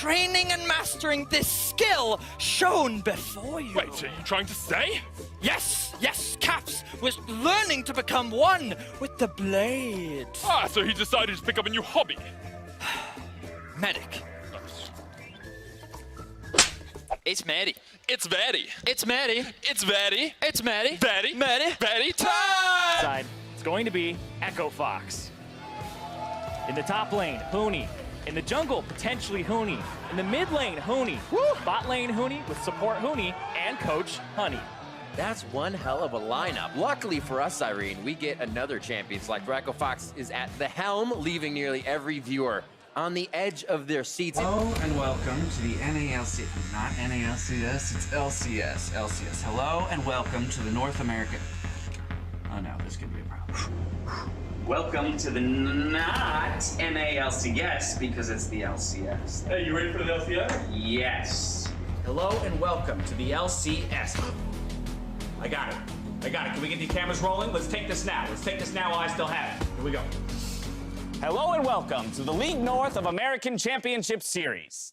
training and mastering this skill shown before you. Wait, are you trying to say? Yes, yes, Caps was learning to become one with the blade. Ah, so he decided to pick up a new hobby. Medic. It's Maddie. It's Maddie. It's Maddie. It's Maddie. It's Maddie. Maddie. Maddie. Maddie time! Side, it's going to be Echo Fox. In the top lane, Hooney. In the jungle, potentially Hooney. In the mid lane, Hooney. Bot lane, Hooney with support Hooney and Coach Honey. That's one hell of a lineup. Luckily for us, Irene, we get another champion select. Echo Fox is at the helm, leaving nearly every viewer on the edge of their seats. Hello and welcome to the NALC, not NALCS, it's LCS. LCS. Hello and welcome to the North American. Oh no, this could be a problem. Welcome to the not NALCS because it's the LCS. Hey, you ready for the LCS? Yes. Hello and welcome to the LCS. I got it. Can we get the cameras rolling? Let's take this now. Let's take this now while I still have it. Here we go. Hello and welcome to the League North of American Championship Series.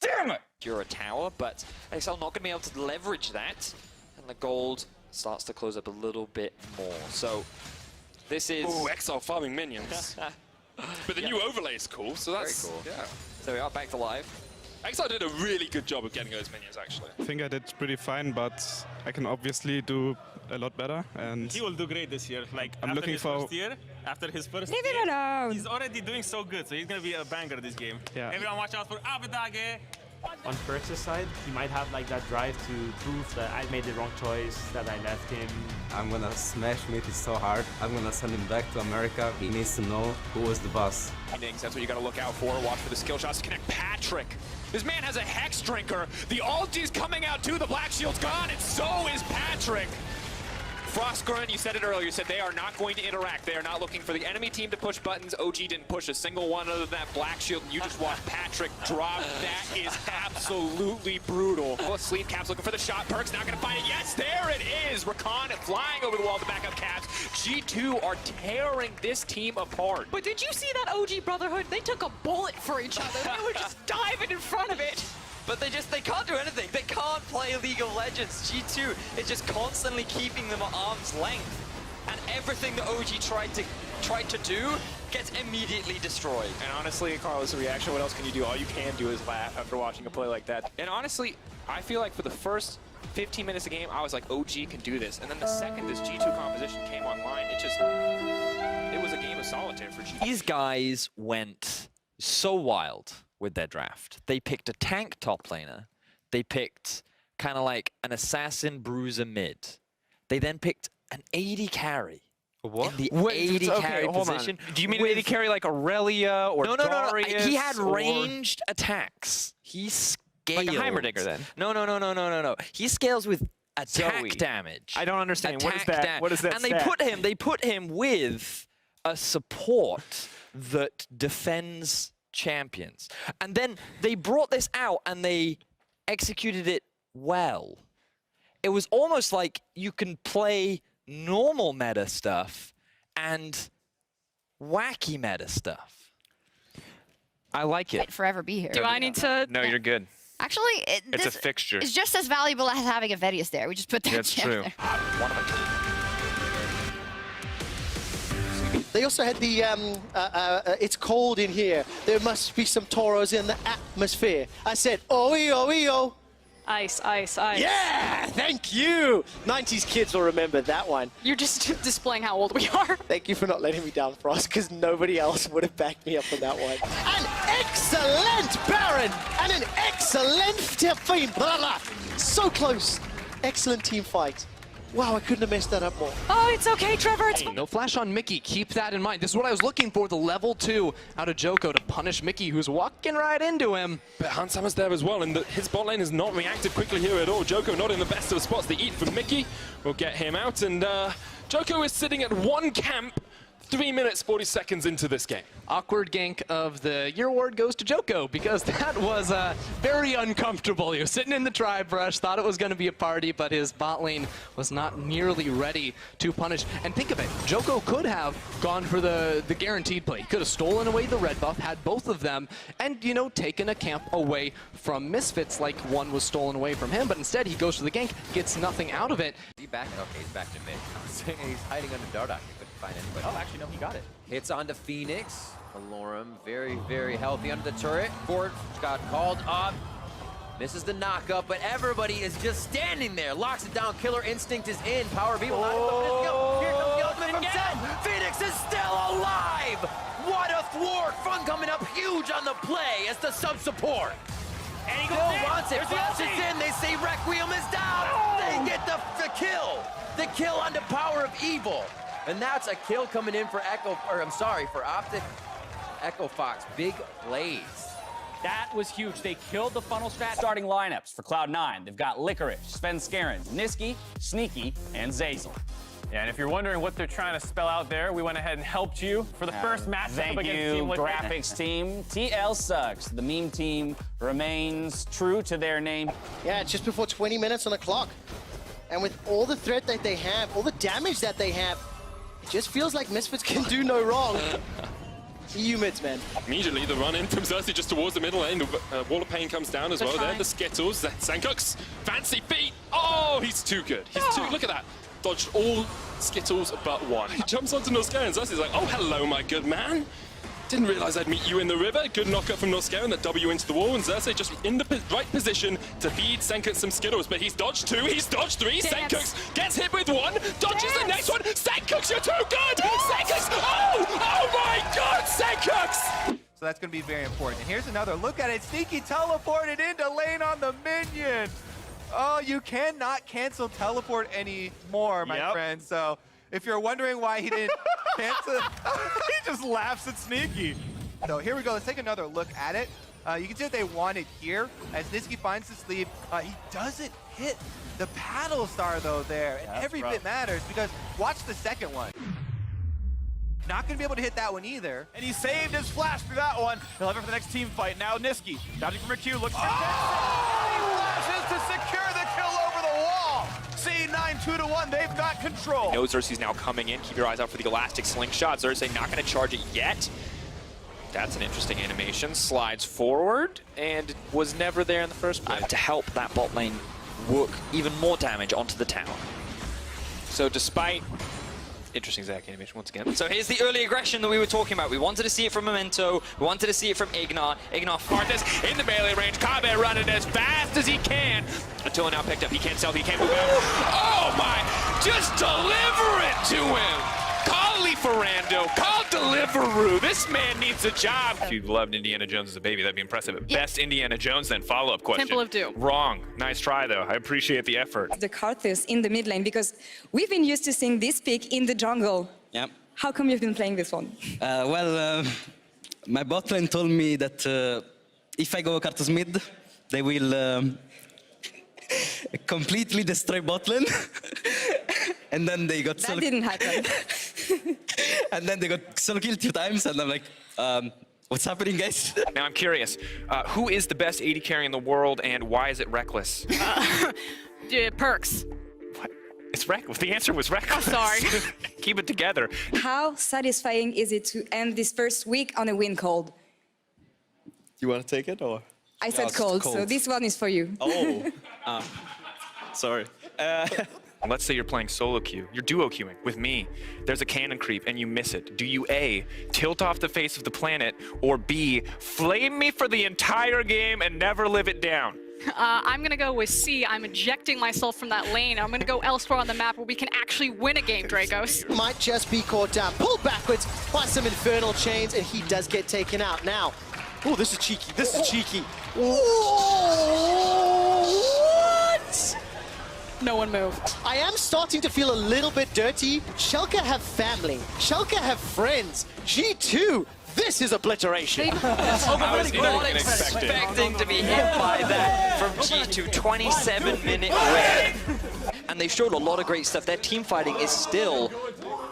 Damn it! You're a tower, but XL not going to be able to leverage that. And the gold starts to close up a little bit more. So this is... Ooh, XL farming minions. But the new overlay is cool, so that's... Very cool. Yeah. So we are back to live. XL did a really good job of getting those minions, actually. I think I did pretty fine, but I can obviously do a lot better. And he will do great this year. Like I'm after looking his for first year, after his first Leave him year, alone. he's already doing so good. So he's gonna be a banger this game. Yeah. Everyone watch out for Abadage. On Perks' side, he might have like that drive to prove that I made the wrong choice, that I left him. I'm gonna smash Mitty so hard. I'm gonna send him back to America. He needs to know who is the boss. That's what you gotta look out for. Watch for the skill shots to connect Patrick. This man has a Hex Drinker. The ulti's coming out too. The Black Shield's gone, and so is Patrick. Frostgurn, you said it earlier, you said they are not going to interact. They are not looking for the enemy team to push buttons. OG didn't push a single one other than that Black Shield, and you just watched Patrick drop. That is absolutely brutal. Oh, Sleep Cap's looking for the shot. Perk's not going to find it. Yes, there it is. Rakan flying over the wall to back up Caps. G2 are tearing this team apart. But did you see that OG Brotherhood? They took a bullet for each other. They were just diving in front of it. But they can't do anything. They can't play League of Legends. G2 is just constantly keeping them at arm's length. And everything that OG tried to do gets immediately destroyed. And honestly, Carlos, the reaction, what else can you do? All you can do is laugh after watching a play like that. And honestly, I feel like for the first 15 minutes of the game, I was like, OG can do this. And then the second this G2 composition came online, it was a game of solitaire for G2. These guys went so wild with their draft. They picked a tank top laner. They picked kind of like an assassin bruiser mid. They then picked an AD carry. What? In the AD carry position. Do you mean AD carry like Aurelia or No. Darius? He had ranged attacks. He scaled. Like a Heimerdinger then? No. He scales with attack Zoe. damage. I don't understand. What is Attack that? What is that And stat? they put him with a support that defends champions. And then they brought this out and they executed it well. It was almost like you can play normal meta stuff and wacky meta stuff. I like it. Forever be here. Do I need to? No, you're good. Actually, It's a fixture. It's just as valuable as having a Vedius there. We just put that That's true. there. One of a They also had the, it's cold in here. There must be some Toros in the atmosphere. I said, oh. Ice, ice, ice. Yeah, thank you. 90s kids will remember that one. You're just displaying how old we are. Thank you for not letting me down, Frost, because nobody else would have backed me up on that one. An excellent Baron and an excellent team. Blah, blah. So close. Excellent team fight. Wow, I couldn't have messed that up more. Oh, it's okay, Trevor. It's No flash on Mickey. Keep that in mind. This is what I was looking for, the level 2 out of Joko to punish Mickey, who's walking right into him. But Hansam's there as well, and his bot lane has not reacted quickly here at all. Joko not in the best of spots. The eat from Mickey will get him out, and Joko is sitting at one camp. 3 minutes, 40 seconds into this game. Awkward gank of the year award goes to Joko because that was very uncomfortable. He was sitting in the tri-brush, thought it was going to be a party, but his bot lane was not nearly ready to punish. And think of it, Joko could have gone for the guaranteed play. He could have stolen away the red buff, had both of them, and, you know, taken a camp away from Misfits like one was stolen away from him, but instead he goes for the gank, gets nothing out of it. Okay, he's back to mid. He's hiding under Dardoch. He couldn't find anybody. Oh, actually, no, he got it. Hits onto Phoenix. Alorum, very, very healthy under the turret. Ford got called up. Misses the knockup, but everybody is just standing there. Locks it down. Killer Instinct is in. Power V will not go. Here comes the ultimate from Sen. Phoenix is still alive. What a thwart. Fun coming up huge on the play as the sub-support. And he goes Bill in. wants it. There's the Flashes ulti. in. They say Requiem is down. They get the kill. The kill on the Power of Evil. And that's a kill coming in for for Optic Echo Fox. Big plays. That was huge. They killed the funnel strat. Starting lineups for Cloud9. They've got Licorice, Sven-Skaren, Niski, Sneaky, and Zazel. Yeah, and if you're wondering what they're trying to spell out there, we went ahead and helped you for the first matchup against Team Liquid. Graphics team. TL sucks. The meme team remains true to their name. Yeah, just before 20 minutes on the clock. And with all the threat that they have, all the damage that they have, it just feels like Misfits can do no wrong. EU mids, man. Immediately, the run in from Xerxes just towards the middle lane. The Wall of Pain comes down as well there. The Skittles, Sankux, fancy feet. Oh, he's too good. He's too, look at that. Dodged all Skittles but one. He jumps onto Norscair and Xerxes is like, oh, hello, my good man. Didn't realize I'd meet you in the river. Good knockup from Norscair and that W into the wall. And Xerxes just in the right position to feed Sankux some Skittles. But he's dodged two, he's dodged three. Sankux gets hit with one, dodges the next one. Sankux, you're too good! Sankux, oh my God, Sankux! So that's going to be very important. And here's another look at it. Sneaky teleported into lane on the minion. Oh, you cannot cancel teleport anymore, my friend. So if you're wondering why he didn't cancel, he just laughs at Sneaky. So here we go. Let's take another look at it. You can see what they wanted here. As Niski finds the sleep, he doesn't hit the paddle star, though, there. And every bit matters because watch the second one. Not going to be able to hit that one either. And he saved his flash through that one. He'll have it for the next team fight. Now Niski, dodging from a Q, looks for he flashes to secure the kill over the wall. C9 2-1, they've got control. He knows Xerxes now coming in. Keep your eyes out for the elastic slingshot. Xerxes not going to charge it yet. That's an interesting animation. Slides forward and was never there in the first place. To help that bot lane work even more damage onto the tower. So despite... Interesting Zac animation once again. So here's the early aggression that we were talking about. We wanted to see it from Memento. We wanted to see it from Ignar. Ignar Arthas in the melee range. Kabe running as fast as he can. Until now picked up. He can't sell. He can't move out. Oh my! Just deliver it to him. Call Ferrando. Call Deliveroo. This man needs a job. If you loved Indiana Jones as a baby, that'd be impressive. Best Indiana Jones, then follow-up question. Temple of Doom. Wrong. Nice try, though. I appreciate the effort. The Karthus in the mid lane, because we've been used to seeing this pick in the jungle. Yep. How come you've been playing this one? My bot lane told me that if I go Karthus mid, they will completely destroy bot lane. And then they got That didn't happen. And then they got solo killed 2 times, and I'm like, what's happening, guys? Now I'm curious, who is the best AD carry in the world, and why is it Reckless? Perks. What? It's Reckless. The answer was Reckless. Oh, sorry. Keep it together. How satisfying is it to end this first week on a win cold? You want to take it, or? I said cold, so this one is for you. Oh, sorry. Let's say you're playing solo queue. You're duo queuing with me. There's a cannon creep and you miss it. Do you A, tilt off the face of the planet, or B, flame me for the entire game and never live it down? I'm going to go with C. I'm ejecting myself from that lane. I'm going to go elsewhere on the map where we can actually win a game, Dragos. Might just be caught down. Pulled backwards by some infernal chains, and he does get taken out. Now, oh, this is cheeky. This is cheeky. What? No one moved. I am starting to feel a little bit dirty. Schalke have family. Schalke have friends. G2, this is obliteration. I was not expecting to be hit by that from G2. 27-minute win. And they showed a lot of great stuff. Their team fighting is still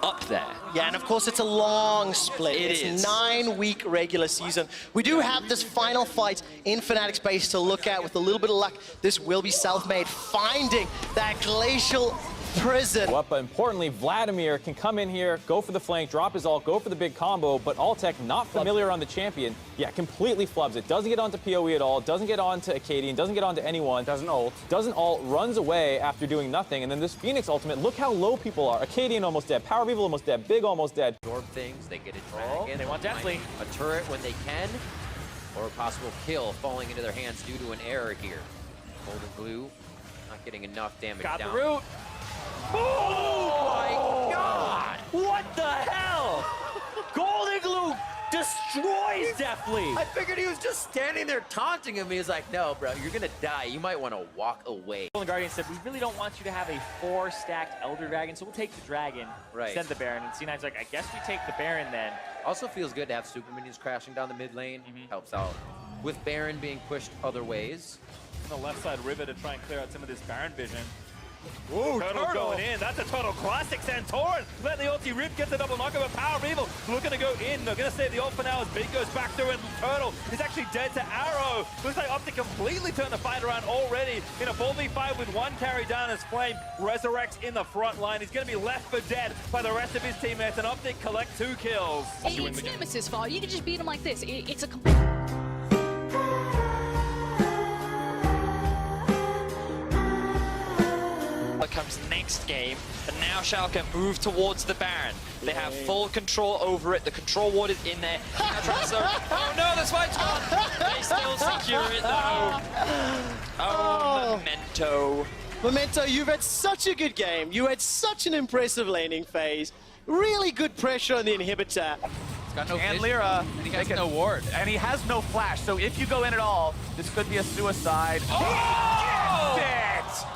up there. Yeah, and of course it's a long split. It is. 9-week regular season. We do have this final fight in Fnatic's base to look at. With a little bit of luck, this will be Selfmade finding that glacial prison. But importantly, Vladimir can come in here, go for the flank, drop his ult, go for the big combo, but Altec, not familiar on the champion, completely flubs it. Doesn't get onto PoE at all, doesn't get onto Acadian, doesn't get onto anyone. Doesn't ult, runs away after doing nothing, and then this Phoenix ultimate, look how low people are. Acadian almost dead, Power Weevil almost dead, Big almost dead. Absorb things, they get a dragon. They want Deathly. A turret when they can, or a possible kill falling into their hands due to an error here. Golden Glue not getting enough damage down. Got the root. Oh my God! What the hell? Golden Glue destroys Deathly. I figured he was just standing there taunting him. He was like, no, bro, you're gonna die. You might want to walk away. Golden Guardian said, we really don't want you to have a 4-stacked Elder Dragon, so we'll take the Dragon, send the Baron. And C9's like, I guess we take the Baron then. Also feels good to have super minions crashing down the mid lane. Helps out. With Baron being pushed other ways. On the left side, River to try and clear out some of this Baron vision. Ooh, Turtle going in. That's a Turtle classic. Santorin let the ulti rip, gets a double knock over Power Weevil. Looking to go in. They're going to save the ult for now as Big goes back through, and Turtle is actually dead to Arrow. Looks like Optic completely turned the fight around already in a 4v5 with one carry down as Flame resurrects in the front line. He's going to be left for dead by the rest of his teammates, and Optic collect 2 kills. It's Nemesis' fault. You can just beat him like this. It's a comes next game, and now Schalke move towards the Baron. They have full control over it. The control ward is in there. Oh no, this fight's gone. They still secure it though. Oh, Memento. Memento, you've had such a good game. You had such an impressive laning phase. Really good pressure on the inhibitor. He's got no and Lyra, and he has no ward. And he has no flash, so if you go in at all, this could be a suicide. Oh! He gets it!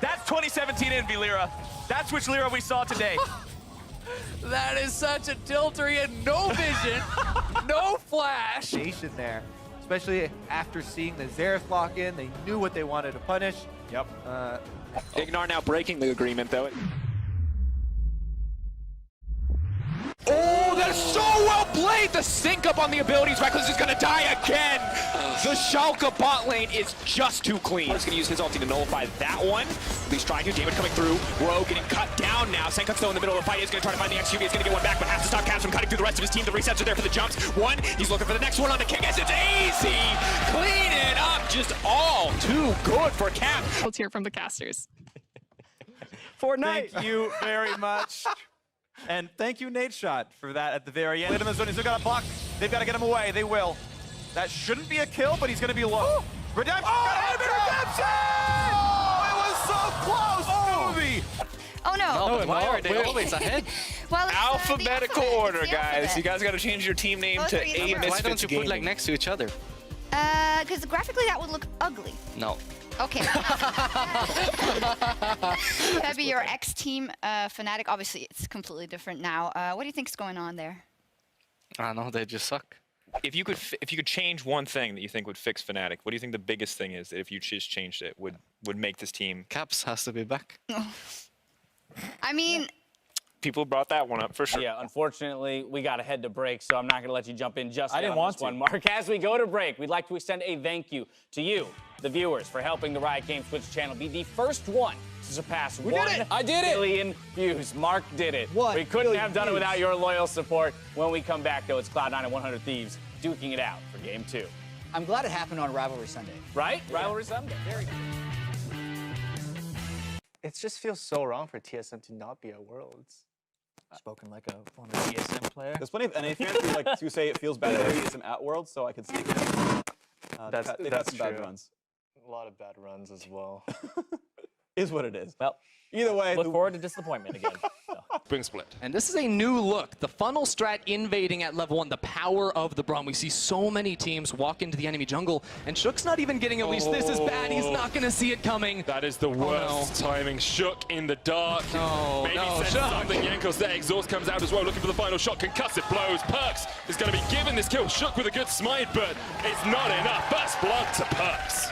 That's 2017 Envy, Lyra. That's which Lyra we saw today. That is such a tilter. He had no vision, no flash. Nation there, especially after seeing the Xerath lock in. They knew what they wanted to punish. Yep. Ignar now breaking the agreement, though. Oh, that's so well played! The sync up on the abilities. Reckless is gonna die again! The Schalke bot lane is just too clean. He's gonna use his ulti to nullify that one. At least trying to. Damage coming through. Rogue getting cut down now. Senkuk's still in the middle of the fight. He's gonna try to find the XQB. He's gonna get one back, but has to stop Caps from cutting through the rest of his team. The resets are there for the jumps. One, he's looking for the next one on the King. It's easy! Clean it up! Just all too good for Cap. Let's hear from the casters. Thank you very much. And thank you, Nate Shot, for that at the very end. He's still got a block. They've got to get him away. They will. That shouldn't be a kill, but he's going to be low. Redemption! Oh, Redemption! Oh, it was so close, Movie! Oh no! We're always ahead. Well, it's, Alphabetical order, it's the guys. alphabet. You guys got to change your team name Those to are the A numbers. Misfits Why don't you put like Gaming. next to each other? Because graphically that would look ugly. No. Okay. That'd be your ex-team, Fnatic. Obviously, it's completely different now. What do you think is going on there? I don't know, they just suck. If you could change one thing that you think would fix Fnatic, what do you think the biggest thing is that if you just changed it would make this team? Caps has to be back. I mean, People brought that one up for sure. Yeah, unfortunately, we got to head to break, so I'm not going to let you jump in just I yet didn't on want this to. one, Mark. As we go to break, we'd like to extend a thank you to you, the viewers, for helping the Riot Games Twitch channel be the first one to surpass 1 billion views. Mark did it. We couldn't have done it without your loyal support. When we come back, though, it's Cloud9 and 100 Thieves duking it out for Game 2. I'm glad it happened on Rivalry Sunday. Right? Yeah. Rivalry Sunday. Very good. It just feels so wrong for TSM to not be at Worlds. Spoken like a former TSM player. There's plenty of NA fans who like to say it feels bad that TSM at Worlds, so I could see it. They've had some bad runs. A lot of bad runs as well. Is what it is. Well, either way, look forward to disappointment again. Bring split. And this is a new look. The funnel strat invading at level 1, the power of the Braum. We see so many teams walk into the enemy jungle, and Shook's not even getting at least this is bad. He's not going to see it coming. That is the worst timing. Shook in the dark. Maybe sends Shook. something. Yankos there. Exhaust comes out as well, looking for the final shot. Concussive blows. Perks is going to be given this kill. Shook with a good smite, but it's not enough. First blood to Perks.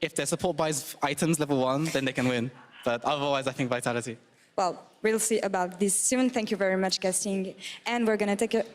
if their support buys items level 1, then they can win. But otherwise, I think Vitality. Well, we'll see about this soon. Thank you very much, casting. And we're going to take a